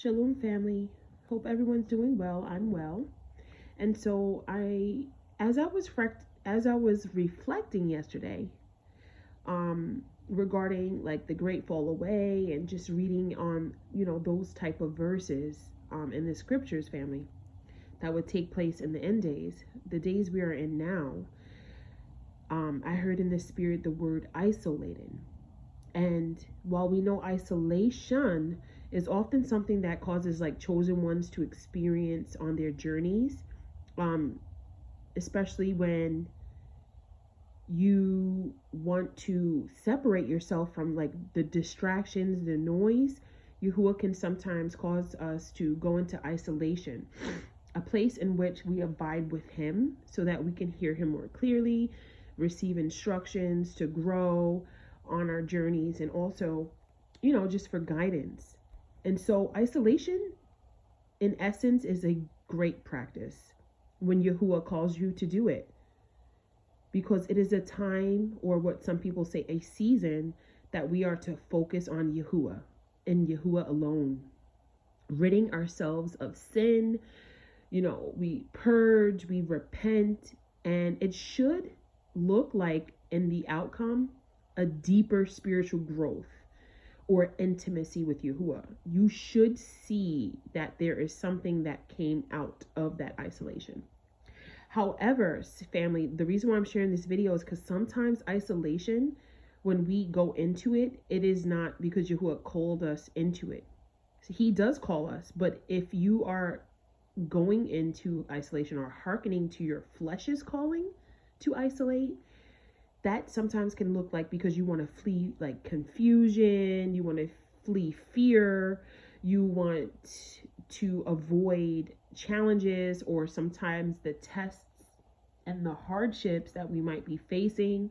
Shalom family. Hope everyone's doing well. I'm well. And so as I was reflecting yesterday, regarding like the great fall away and just reading on, those type of verses in the scriptures, family, that would take place in the end days, the days we are in now. I heard in the spirit the word isolated. And while we know isolation is often something that causes like chosen ones to experience on their journeys, um, especially when you want to separate yourself from like the distractions, the noise, Yahuwah can sometimes cause us to go into isolation, a place in which we abide with Him so that we can hear Him more clearly, receive instructions to grow on our journeys, and also, just for guidance. And so, isolation, in essence, is a great practice when Yahuwah calls you to do it, because it is a time, or what some people say, a season, that we are to focus on Yahuwah and Yahuwah alone, ridding ourselves of sin. We purge, we repent, and it should look like in the outcome a deeper spiritual growth or intimacy with Yahuwah. You should see that there is something that came out of that isolation. However, family, the reason why I'm sharing this video is because sometimes isolation, when we go into it, it is not because Yahuwah called us into it. So He does call us, but if you are going into isolation or hearkening to your flesh's calling to isolate, that sometimes can look like because you want to flee like confusion, you want to flee fear, you want to avoid challenges or sometimes the tests and the hardships that we might be facing.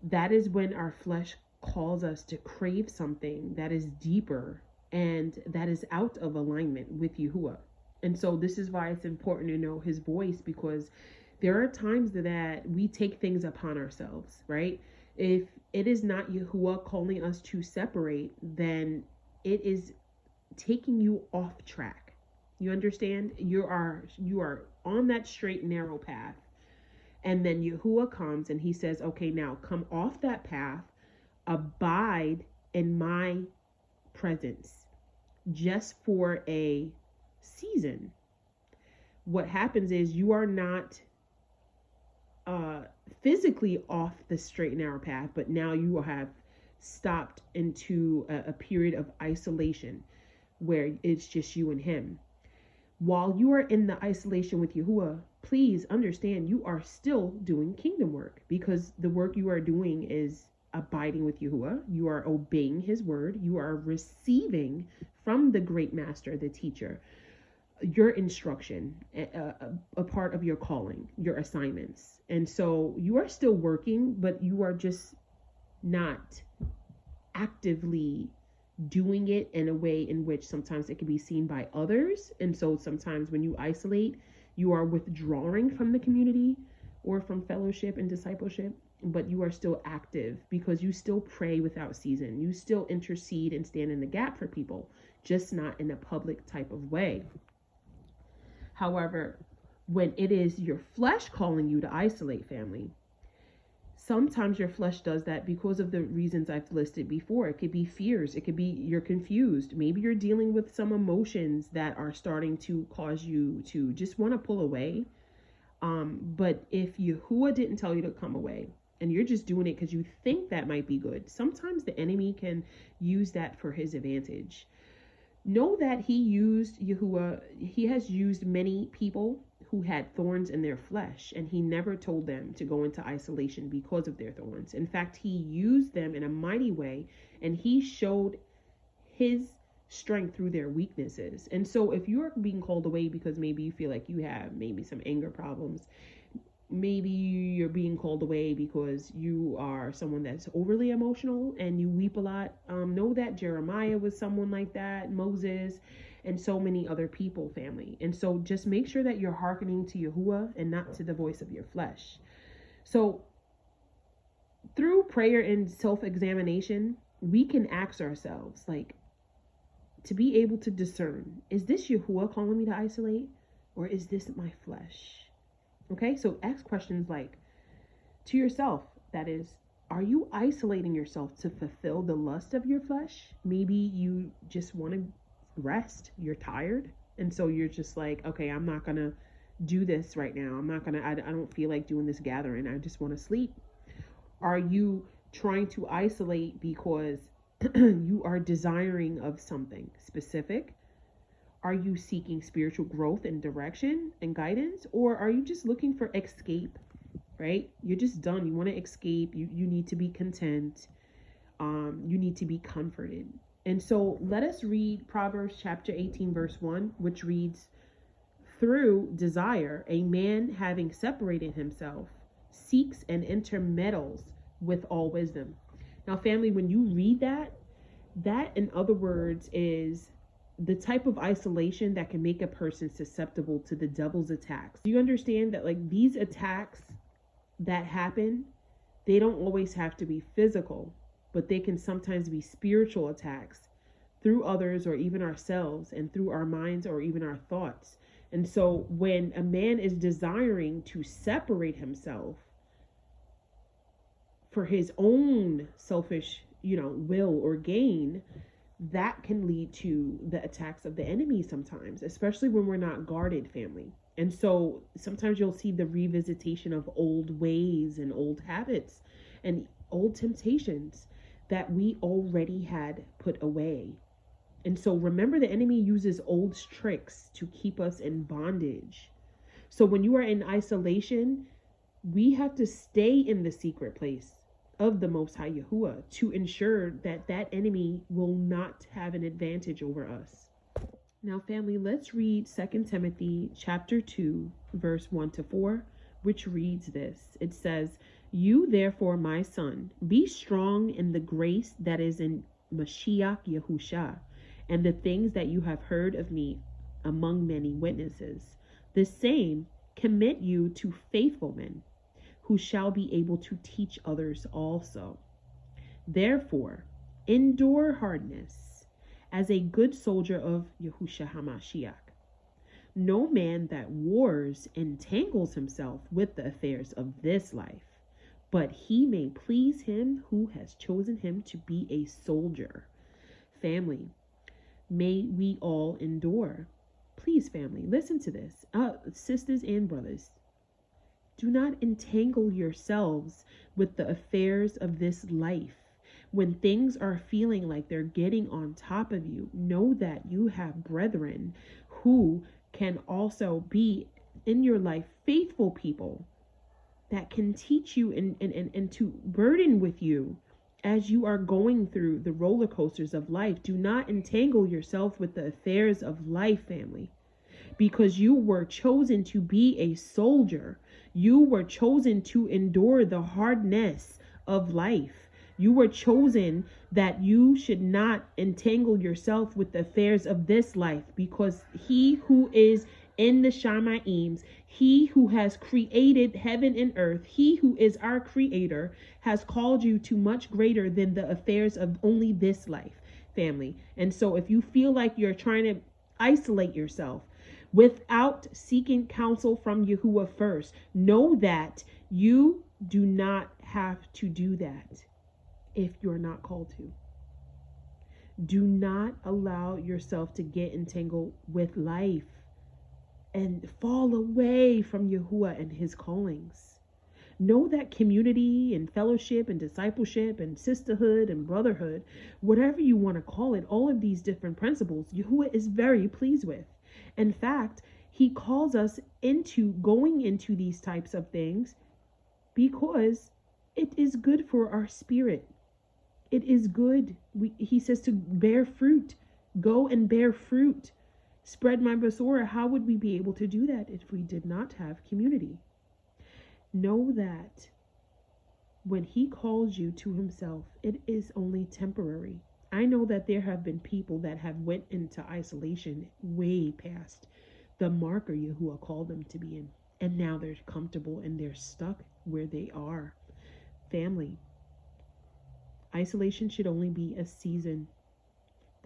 That is when our flesh calls us to crave something that is deeper and that is out of alignment with Yahuwah. And so this is why it's important to know His voice, because there are times that we take things upon ourselves, right? If it is not Yahuwah calling us to separate, then it is taking you off track. You understand? You are on that straight and narrow path. And then Yahuwah comes and He says, okay, now come off that path, abide in my presence just for a season. What happens is you are not physically off the straight and narrow path, but now you have stopped into a period of isolation where it's just you and Him. While you are in the isolation with Yahuwah, please understand you are still doing kingdom work, because the work you are doing is abiding with Yahuwah. You are obeying His word. You are receiving from the great master, the teacher, your instruction, a part of your calling, your assignments. And so you are still working, but you are just not actively doing it in a way in which sometimes it can be seen by others. And so sometimes when you isolate, you are withdrawing from the community or from fellowship and discipleship, but you are still active because you still pray without season. You still intercede and stand in the gap for people, just not in a public type of way. However, when it is your flesh calling you to isolate, family, sometimes your flesh does that because of the reasons I've listed before. It could be fears. It could be you're confused. Maybe you're dealing with some emotions that are starting to cause you to just want to pull away. But if Yahuwah didn't tell you to come away and you're just doing it because you think that might be good, sometimes the enemy can use that for his advantage. Know that Yahuwah, He has used many people who had thorns in their flesh, and He never told them to go into isolation because of their thorns. In fact, He used them in a mighty way, and He showed His strength through their weaknesses. And so if you're being called away because maybe you feel like you have maybe some anger problems, maybe you're being called away because you are someone that's overly emotional and you weep a lot, know that Jeremiah was someone like that, Moses, and so many other people, family. And so just make sure that you're hearkening to Yahuwah and not to the voice of your flesh. So through prayer and self-examination, we can ask ourselves, like, to be able to discern, is this Yahuwah calling me to isolate, or is this my flesh? Okay, so ask questions like to yourself, that is, are you isolating yourself to fulfill the lust of your flesh? Maybe you just want to rest, you're tired, and so you're just like, okay, I'm not gonna do this right now. I don't feel like doing this gathering. I just want to sleep. Are you trying to isolate because you are desiring of something specific? Are you seeking spiritual growth and direction and guidance? Or are you just looking for escape, right? You're just done. You want to escape. You need to be content. You need to be comforted. And so let us read Proverbs chapter 18, verse 1, which reads, through desire, a man having separated himself seeks and intermeddles with all wisdom. Now, family, when you read that in other words is the type of isolation that can make a person susceptible to the devil's attacks. Do you understand that, like, these attacks that happen, they don't always have to be physical, but they can sometimes be spiritual attacks through others or even ourselves, and through our minds or even our thoughts. And so when a man is desiring to separate himself for his own selfish, will or gain, that can lead to the attacks of the enemy sometimes, especially when we're not guarded, family. And so sometimes you'll see the revisitation of old ways and old habits and old temptations that we already had put away. And so remember, the enemy uses old tricks to keep us in bondage. So when you are in isolation, we have to stay in the secret place of the Most High Yahuwah to ensure that that enemy will not have an advantage over us. Now, family, let's read 2 Timothy chapter 2, verse 1-4, which reads this. It says, you therefore, my son, be strong in the grace that is in Mashiach Yahusha, and the things that you have heard of me among many witnesses. The same commit you to faithful men, who shall be able to teach others also. Therefore, endure hardness as a good soldier of Yahushua HaMashiach. No man that wars entangles himself with the affairs of this life, but he may please him who has chosen him to be a soldier. Family, may we all endure. Please, family, listen to this. Sisters and brothers, do not entangle yourselves with the affairs of this life. When things are feeling like they're getting on top of you, know that you have brethren who can also be in your life faithful people that can teach you and to burden with you as you are going through the roller coasters of life. Do not entangle yourself with the affairs of life, family, because you were chosen to be a soldier. You were chosen to endure the hardness of life. You were chosen that you should not entangle yourself with the affairs of this life, because he who is in the Shama'ims, he who has created heaven and earth, he who is our creator, has called you to much greater than the affairs of only this life, family. And so if you feel like you're trying to isolate yourself without seeking counsel from Yahuwah first, know that you do not have to do that if you're not called to. Do not allow yourself to get entangled with life and fall away from Yahuwah and his callings. Know that community and fellowship and discipleship and sisterhood and brotherhood, whatever you want to call it, all of these different principles, Yahuwah is very pleased with. In fact, he calls us into going into these types of things because it is good for our spirit. It is good. He says to bear fruit. Go and bear fruit. Spread my Basora. How would we be able to do that if we did not have community? Know that when he calls you to himself, it is only temporary. I know that there have been people that have went into isolation way past the marker Yahuwah called them to be in. And now they're comfortable and they're stuck where they are. Family, isolation should only be a season.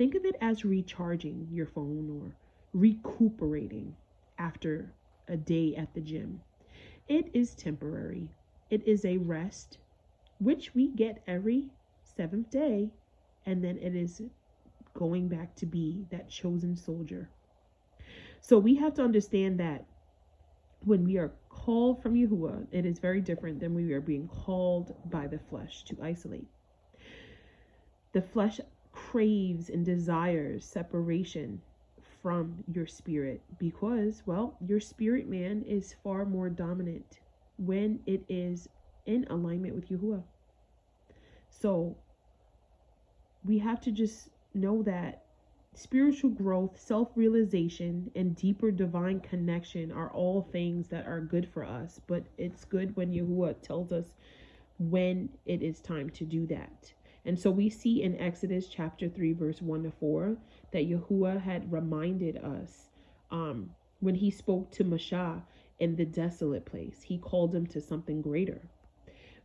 Think of it as recharging your phone or recuperating after a day at the gym. It is temporary. It is a rest, which we get every seventh day, and then it is going back to be that chosen soldier. So we have to understand that when we are called from Yahuwah, it is very different than when we are being called by the flesh to isolate. The flesh craves and desires separation from your spirit because, well, your spirit man is far more dominant when it is in alignment with Yahuwah. So we have to just know that spiritual growth, self-realization, and deeper divine connection are all things that are good for us, but it's good when Yahuwah tells us when it is time to do that. And so we see in Exodus chapter 3, verse 1 to 4, that Yahuwah had reminded us when he spoke to Moshe in the desolate place, he called him to something greater.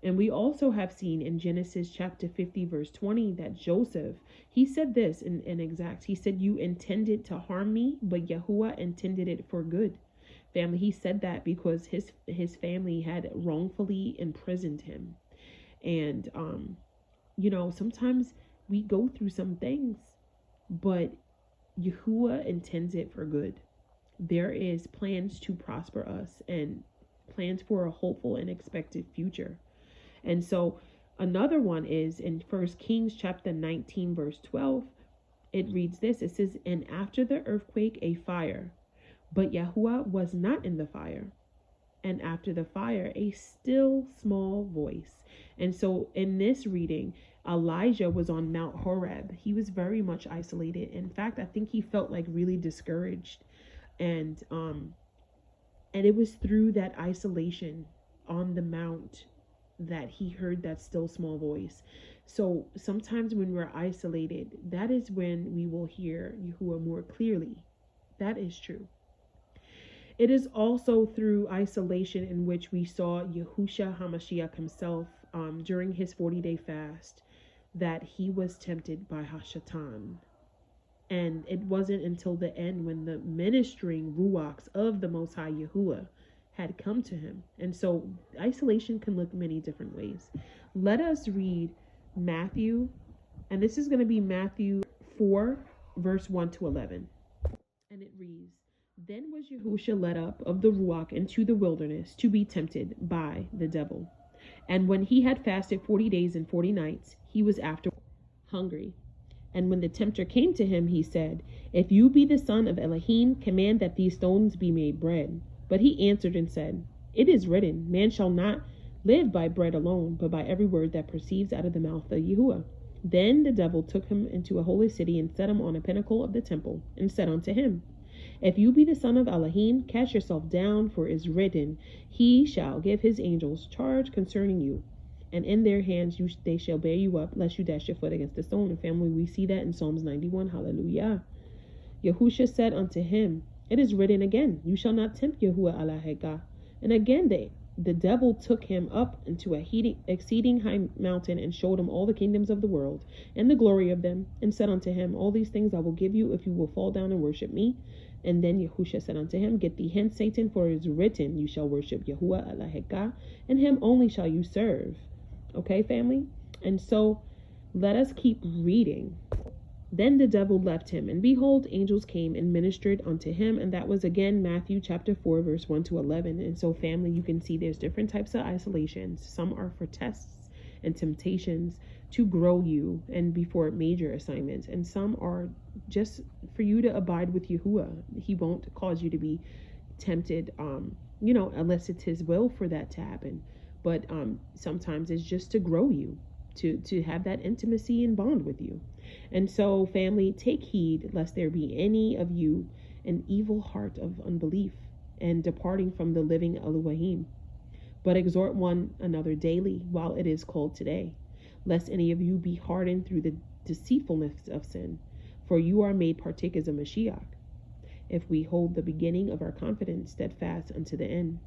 And we also have seen in Genesis chapter 50, verse 20, that Joseph, he said this in exact. He said, you intended to harm me, but Yahuwah intended it for good. Family, he said that because his family had wrongfully imprisoned him. And, sometimes we go through some things, but Yahuwah intends it for good. There is plans to prosper us and plans for a hopeful and expected future. And so another one is in 1 Kings chapter 19, verse 12. It reads this. It says, and after the earthquake, a fire, but Yahuwah was not in the fire. And after the fire, a still small voice. And so in this reading, Elijah was on Mount Horeb. He was very much isolated. In fact, I think he felt like really discouraged. And it was through that isolation on the mount that he heard that still small voice. So sometimes when we're isolated, that is when we will hear Yahuwah more clearly. That is true. It is also through isolation in which we saw Yahushua HaMashiach himself during his 40-day fast that he was tempted by Hashatan. And it wasn't until the end when the ministering ruachs of the Most High Yahuwah had come to him. And so isolation can look many different ways. Let us read Matthew, and this is going to be Matthew 4, verse 1 to 11. And it reads, then was Yahushua led up of the ruach into the wilderness to be tempted by the devil. And when he had fasted 40 days and 40 nights, he was after hungry. And when the tempter came to him, he said, if you be the son of Elohim, command that these stones be made bread. But he answered and said, it is written, man shall not live by bread alone, but by every word that proceeds out of the mouth of Yahuwah. Then the devil took him into a holy city and set him on a pinnacle of the temple and said unto him, if you be the son of Elohim, cast yourself down, for it is written, he shall give his angels charge concerning you, and in their hands they shall bear you up, lest you dash your foot against a stone. And family, we see that in Psalms 91. Hallelujah. Yahushua said unto him, it is written again, you shall not tempt Yahuwah-YAH. And again the devil took him up into a exceeding high mountain and showed him all the kingdoms of the world and the glory of them, and said unto him, all these things I will give you if you will fall down and worship me. And then Yahushua said unto him, get thee hence, Satan, for it is written, you shall worship Yahuwah-YAH, and him only shall you serve. Okay, family? And so let us keep reading. Then the devil left him, and behold, angels came and ministered unto him. And that was again Matthew chapter 4, verse 1 to 11. And so, family, you can see there's different types of isolations. Some are for tests and temptations to grow you and before major assignments. And some are just for you to abide with Yahuwah. He won't cause you to be tempted, unless it's his will for that to happen. But sometimes it's just to grow you, to have that intimacy and bond with you. And so, family, take heed lest there be any of you an evil heart of unbelief and departing from the living Elohim. But exhort one another daily while it is called today, lest any of you be hardened through the deceitfulness of sin, for you are made partakers of Mashiach, if we hold the beginning of our confidence steadfast unto the end.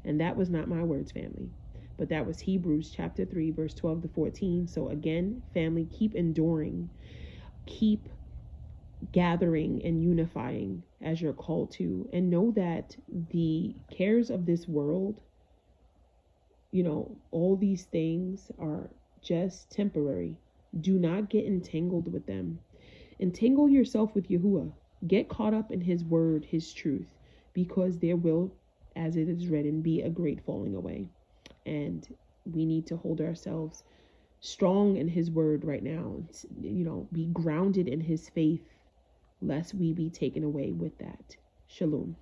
And that was not my words, family, but that was Hebrews chapter 3, verse 12 to 14. So again, family, keep enduring. Keep gathering and unifying as you're called to, and know that the cares of this world, all these things are just temporary. Do not get entangled with them. Entangle yourself with Yahuwah. Get caught up in his word, his truth, because there will, as it is written, be a great falling away. And we need to hold ourselves strong in his word right now. Be grounded in his faith, lest we be taken away with that. Shalom.